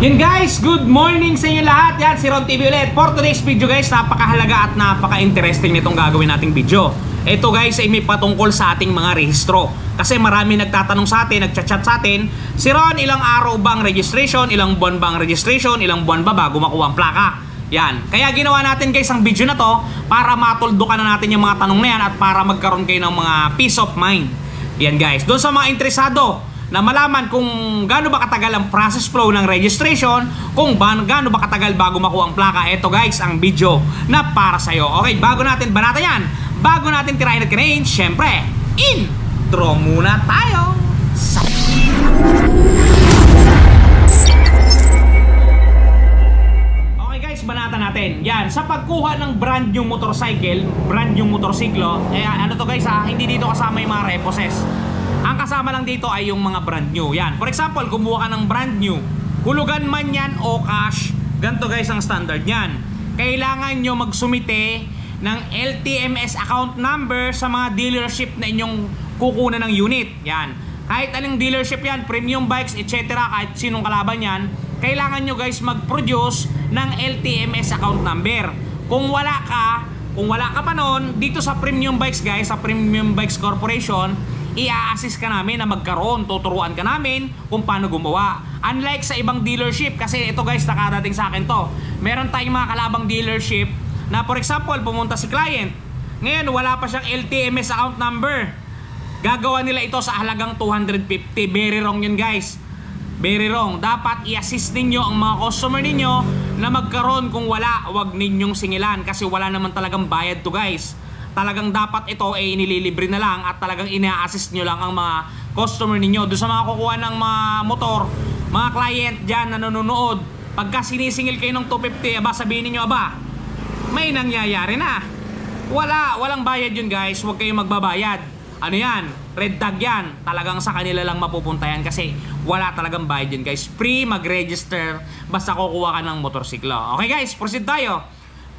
Yun guys, good morning sa inyo lahat. Yan, si Ron TV ulit. For today's video guys, napakahalaga at napaka-interesting nitong gagawin nating video. Ito guys ay may patungkol sa ating mga rehistro. Kasi marami nagtatanong sa atin, nagchat-chat sa atin, si Ron, ilang araw ba ang registration? Ilang buwan ba ang registration? Ilang buwan ba bago makuha ang plaka? Yan, kaya ginawa natin guys ang video na to para matuldukan na natin yung mga tanong na yan at para magkaroon kayo ng mga peace of mind. Yan guys, doon sa mga interesado na malaman kung gaano ba katagal ang process flow ng registration, kung gaano ba katagal bago makuha ang plaka, eto guys ang video na para sa'yo. Okay, bago natin banatan yan, bago natin tirahin at kinain, syempre, intro muna tayo. Okay guys, banatan natin. Yan, sa pagkuha ng brand new motorcycle, brand new motorsiklo, ano to guys hindi dito kasama yung mga reposes. Ang kasama lang dito ay yung mga brand new. Yan. For example, kumuha ka ng brand new, hulugan man yan o cash, ganito guys ang standard yan. Kailangan nyo magsumite ng LTMS account number sa mga dealership na inyong kukunan ng unit. Yan. Kahit anong dealership yan, premium bikes, etc. Kahit sinong kalaban yan, kailangan nyo guys mag-produce ng LTMS account number. Kung wala ka pa noon, dito sa premium bikes guys, sa Premium Bikes Corporation, i-assist ka namin na magkaroon, tuturuan ka namin kung paano gumawa. Unlike sa ibang dealership, kasi ito guys, nakarating sa akin to. Meron tayong mga kalabang dealership na for example, pumunta si client. Ngayon, wala pa siyang LTMS account number. Gagawa nila ito sa halagang 250. Very wrong yun guys. Very wrong. Dapat i-assist ninyo ang mga customer ninyo na magkaroon. Kung wala, huwag ninyong singilan kasi wala naman talagang bayad to guys. Talagang dapat ito ay inililibre na lang at talagang ina-assist nyo lang ang mga customer ninyo. Doon sa mga kukuha ng mga motor, mga client dyan na nanonood, pagka sinisingil kayo ng 250, aba sabihin niyo aba, may nangyayari na. Walang bayad yun guys, huwag kayong magbabayad. Ano yan? Red tag yan. Talagang sa kanila lang mapupunta yan kasi wala talagang bayad yun guys. Free mag-register basta kukuha ka ng motorsiklo. Okay guys, proceed tayo.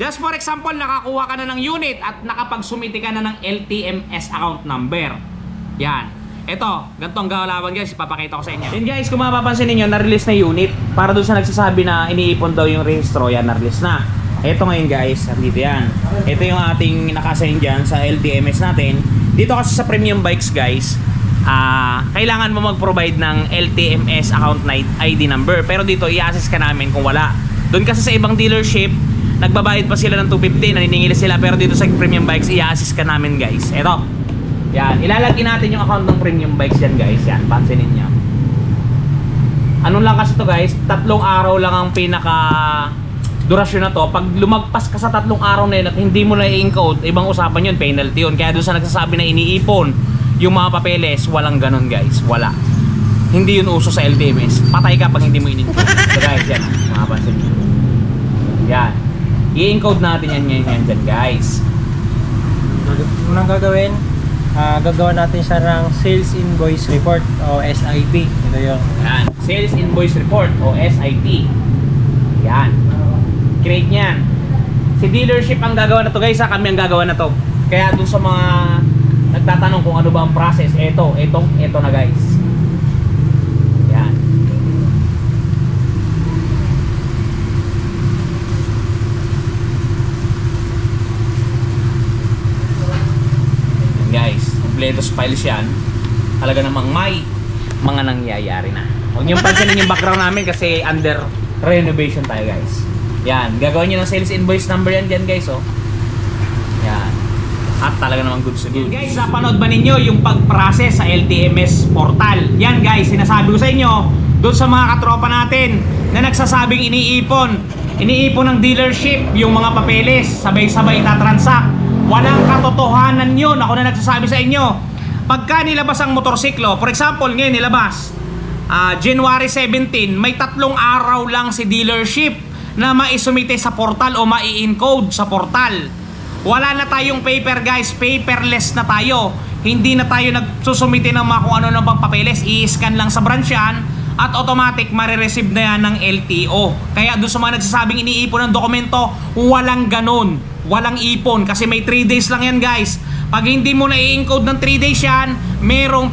Just for example, nakakuha ka na ng unit at nakapagsumite ka na ng LTMS account number. Yan. Ito, ganito ang galawan guys, ipapakita ko sa inyo. Yan guys, kung mapapansin niyo, na-release na unit. Para doon sa nagsasabi na iniipon daw yung rehistro, yan, na-release na. Ito ngayon guys, dito yan. Ito yung ating nakasign dyan sa LTMS natin. Dito kasi sa premium bikes guys, kailangan mo mag-provide ng LTMS account ID number. Pero dito, i-assist ka namin kung wala. Doon kasi sa ibang dealership, nagbabayad pa sila ng 250, naniningil sila, pero dito sa premium bikes, i-assist ka namin guys. Eto, yan, ilalagay natin yung account ng premium bikes yan guys. Yan, pansinin nyo. Ano lang kasi to guys, 3 araw lang ang pinaka durasyon na to. Pag lumagpas ka sa 3 araw na yun at hindi mo na i-encode, ibang usapan yun, penalty yun. Kaya doon sa nagsasabi na iniipon yung mga papeles, walang ganun guys, wala. Hindi yun uso sa LTMS, patay ka pag hindi mo in-encode. So guys, yan, makapansin nyo. Yan, i-encode natin yan ngayon dyan guys. Unang gagawin, gagawa natin siya ng Sales Invoice Report o SIP. Ito yung yan, Sales Invoice Report o SIP. Yan, create nyan. Si dealership ang gagawa na to guys, kami ang gagawa na to. Kaya dun sa mga nagtatanong kung ano ba ang process, ito na guys. Yan. Guys, completos files yan. Talaga namang may mga nangyayari na. Huwag niyong pansinin yung background namin kasi under renovation tayo guys. Yan, gagawin nyo ng sales invoice number yan dyan guys oh. Yan. At talaga namang good to good. Guys, napanood ba ninyo yung pag-process sa LTMS portal? Yan guys, sinasabi ko sa inyo doon sa mga katropa natin na nagsasabing iniipon ng dealership yung mga papeles, sabay-sabay itatransact. Walang katotohanan yun. Ako na nagsasabi sa inyo. Pagka nilabas ang motorsiklo, for example, ngayon nilabas, January 17, may 3 araw lang si dealership na maisumite sa portal o mai-encode sa portal. Wala na tayong paper guys, paperless na tayo. Hindi na tayo nagsusumite ng mga kung ano na bang papeles. I-scan lang sa branch yan at automatic marireceive na yan ng LTO. Kaya doon sa mga nagsasabing iniipon ng dokumento, walang ganun. Walang ipon kasi may 3 days lang yan guys. Pag hindi mo na i-encode ng 3 days yan, merong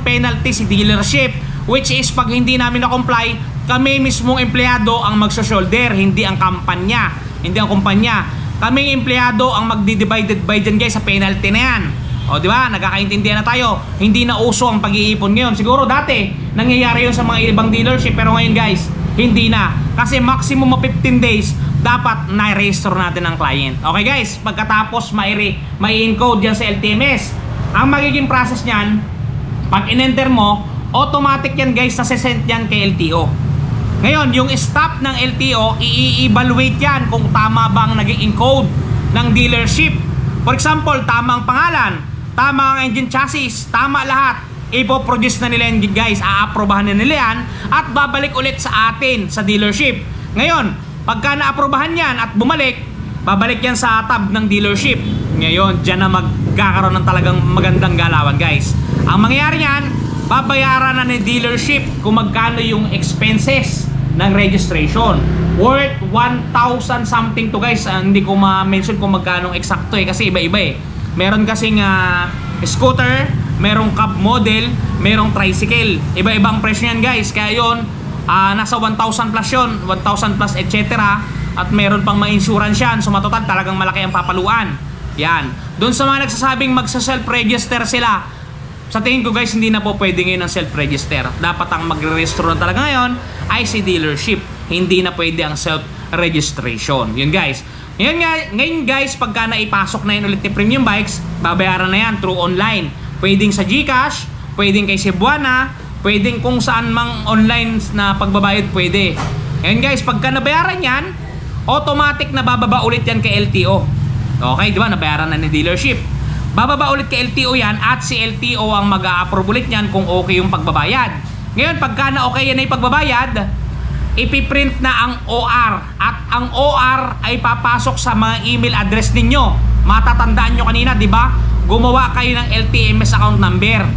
penalty si dealership. Which is pag hindi namin na-comply, kami mismong empleyado ang magso-shoulder, hindi ang kampanya, hindi ang kumpanya. Kaming empleyado ang magdi-divided by dyan guys sa penalty na yan. O di ba? Nagkakaintindihan na tayo. Hindi na uso ang pag-iipon ngayon. Siguro dati nangyayari yun sa mga ibang dealership, pero ngayon guys, hindi na. Kasi maximum of 15 days dapat na-register natin ang client. Okay guys, pagkatapos mai-encode yan sa LTMS. Ang magiging process niyan, pag in-enter mo, automatic yan guys, sasesend yan kay LTO. Ngayon, yung staff ng LTO, i-evaluate yan kung tama ba ang naging encode ng dealership. For example, tama ang pangalan, tama ang engine chassis, tama lahat. Ipoproduce na nila yan guys, aaprobahan na nila yan at babalik ulit sa atin sa dealership. Ngayon, pagka naaprobahan yan at bumalik, babalik yan sa tab ng dealership. Ngayon, dyan na magkakaroon ng talagang magandang galawan guys. Ang mangyayari yan, babayaran na ni dealership kung magkano yung expenses ng registration. Worth 1,000 something to guys. Hindi ko ma-mention kung magkano eksakto kasi iba-iba eh. Meron kasing scooter, merong cab model, merong tricycle. Iba-iba ang presyo yan guys. Kaya yun, nasa 1,000 plus yun, 1,000 plus etc. At meron pang mga insurance yan. So matotal talagang malaki ang papaluan. Yan. Doon sa mga nagsasabing magsa-self-register sila, sa tingin ko guys, hindi na po pwede ngayon ang self-register. Dapat ang magre-register na talaga ngayon ay si dealership. Hindi na pwede ang self-registration. Yun guys. Ngayon guys, pagka naipasok na yun ulit ni Premium Bikes, babayaran na yan through online. Pwedeng sa GCash, pwedeng kay Cebuana, pwedeng kung saan mang online na pagbabayad pwede. Ngayon guys, pagka nabayaran yan, automatic na bababa ulit yan kay LTO. Okay, di ba? Nabayaran na ni dealership. Bababa ulit kay LTO yan at si LTO ang mag-a-approve ulit yan kung okay yung pagbabayad. Ngayon, pagka na okay yan ay pagbabayad, ipiprint na ang OR. At ang OR ay papasok sa mga email address ninyo. Matatandaan nyo kanina, di ba? Gumawa kayo ng LTMS account number.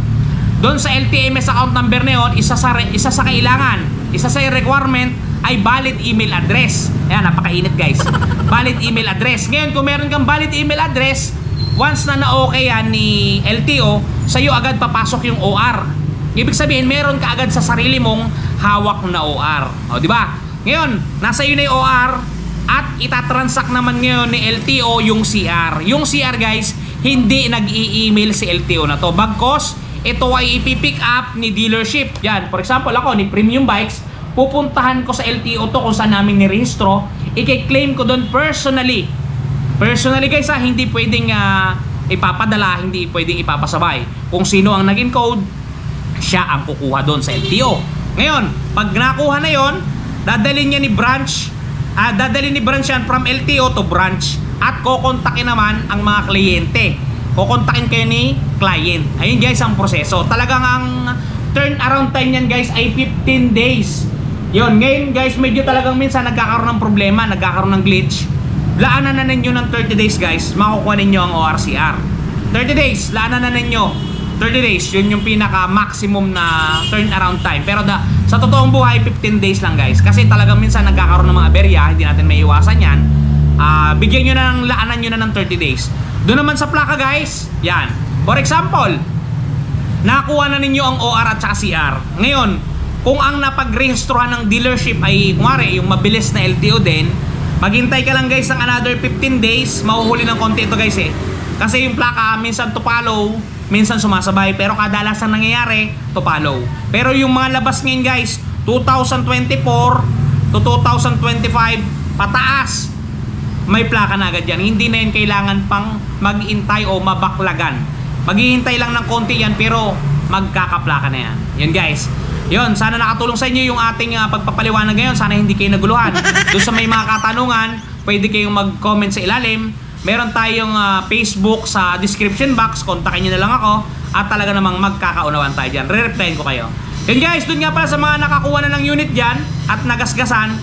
Doon sa LTMS account number na yun, isa sa kailangan, isa sa requirement ay valid email address. Ayan, napakainit guys. Valid email address. Ngayon, kung meron kang valid email address, once na na-okay yan ni LTO, sa'yo agad papasok yung OR. Ibig sabihin, meron ka agad sa sarili mong hawak na OR. O, di ba? Ngayon, nasa iyo na yung OR at itatransact naman ngayon ni LTO yung CR. Yung CR guys, hindi nag-i-email si LTO na to. Bagkos, ito ay ipipick up ni dealership. Yan, for example ako ni Premium Bikes, pupuntahan ko sa LTO to kung saan namin nirehistro, i-claim ko doon personally. Personally guys hindi pwedeng ipapadala, hindi pwedeng ipapasabay. Kung sino ang naging code, siya ang kukuha doon sa LTO. Ngayon, pag nakuha na yon, dadalhin niya ni branch, dadalhin ni branch yan from LTO to branch at kokontakin naman ang mga kliyente. Kokontakin kayo ni client. Ayun guys ang proseso. Talagang ang turnaround time yan guys ay 15 days. Yun, ngayon guys, medyo talagang minsan nagkakaroon ng problema, nagkakaroon ng glitch. Laanan na ninyo ng 30 days guys, makukuha ninyo ang ORCR. 30 days, laanan na ninyo. 30 days, yun yung pinaka maximum na turnaround time. Pero sa totoong buhay, 15 days lang guys. Kasi talagang minsan nagkakaroon ng mga aberya, hindi natin may iwasan yan. Bigyan nyo na ng laanan nyo na ng 30 days. Doon naman sa plaka guys, yan. For example, nakuha na ninyo ang OR at saka CR. Ngayon, kung ang napag-rehistrohan ng dealership ay kumari yung mabilis na LTO din, maghintay ka lang guys ng another 15 days, mahuhuli ng konti ito guys eh. Kasi yung plaka minsan to follow, minsan sumasabay, pero kadalasan nangyayari to follow. Pero yung mga labas ngayon guys, 2024 to 2025 pataas, may plaka na agad yan. Hindi na yan kailangan pang maghintay o mabaklagan. Maghihintay lang ng konti yan pero magkakaplaka na yan. Yun guys. Yun, sana nakatulong sa inyo yung ating pagpapaliwanag ngayon. Sana hindi kayo naguluhan. Doon sa may mga katanungan, pwede kayong mag-comment sa ilalim. Meron tayong Facebook sa description box. Kontakin nyo na lang ako. At talaga namang magkakaunawan tayo dyan. Re-replyin ko kayo. Yun guys, doon nga pala sa mga nakakuha na ng unit dyan at nagasgasan,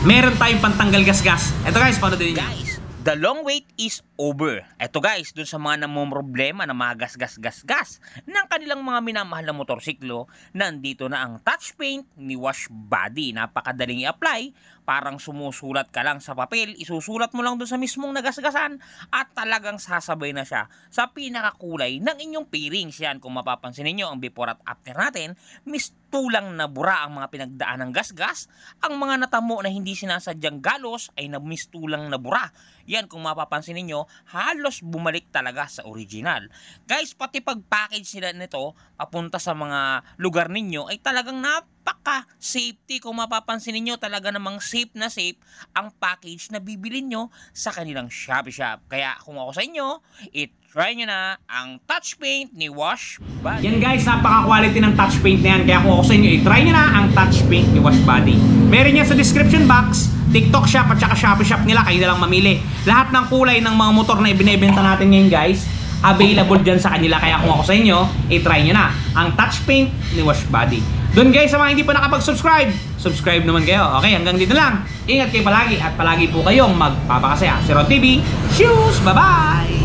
meron tayong pantanggal gasgas. Ito guys, paano din Guys, the long wait is over. Eto guys, dun sa mga namomroblema na mga gas ng kanilang mga minamahal na motorsiklo, nandito na ang touch paint ni Wash Body. Napakadaling i-apply, parang sumusulat ka lang sa papel, isusulat mo lang dun sa mismong nagasgasan at talagang sasabay na siya sa pinakakulay ng inyong pairings. Yan, kung mapapansin niyo ang before at after natin, mistulang na bura ang mga pinagdaan ng gasgas, ang mga natamo na hindi sinasadyang galos ay mistulang na bura. Yan, kung mapapansin niyo, halos bumalik talaga sa original. Guys, pati pag-package nila nito papunta sa mga lugar ninyo ay talagang napaka-safety. Kung mapapansin niyo, talaga namang safe na safe ang package na bibili nyo sa kanilang Shopee Shop. Kaya kung ako sa inyo, try nyo na ang touch paint ni Wash Body. Yan guys, napaka-quality ng touch paint na yan. Kaya kung ako sa inyo, try nyo na ang touch paint ni Wash Body. Meron yan sa description box, TikTok shop at saka Shopee Shop nila. Kayo na lang mamili. Lahat ng kulay ng mga motor na ibinebenta natin ngayon guys, available dyan sa kanila. Kaya kung ako sa inyo, try nyo na ang touch paint ni Wash Body. Doon guys, sa mga hindi pa nakapag-subscribe, subscribe naman kayo. Okay, hanggang dito lang. Ingat kayo palagi at palagi po kayong magpapakasaya. Si Ron TV, shoes! Bye-bye!